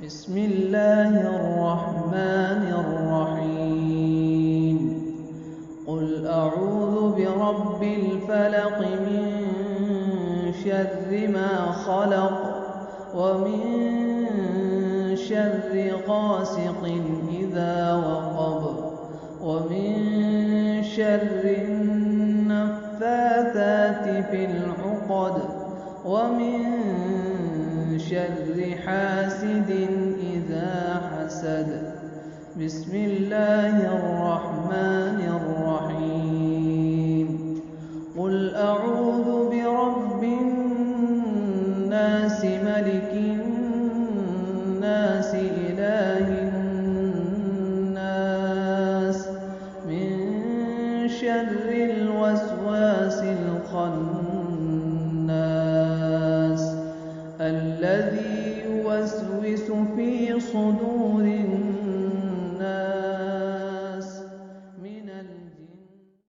بسم الله الرحمن الرحيم قل أعوذ برب الفلق من شر ما خلق ومن شر غاسق إذا وقب ومن شر النفاثات في العقد ومن شر حاسد إذا حسد. بسم الله الرحمن الرحيم قل أعوذ برب الناس ملك الناس إله الناس من شر الوسواس الخناس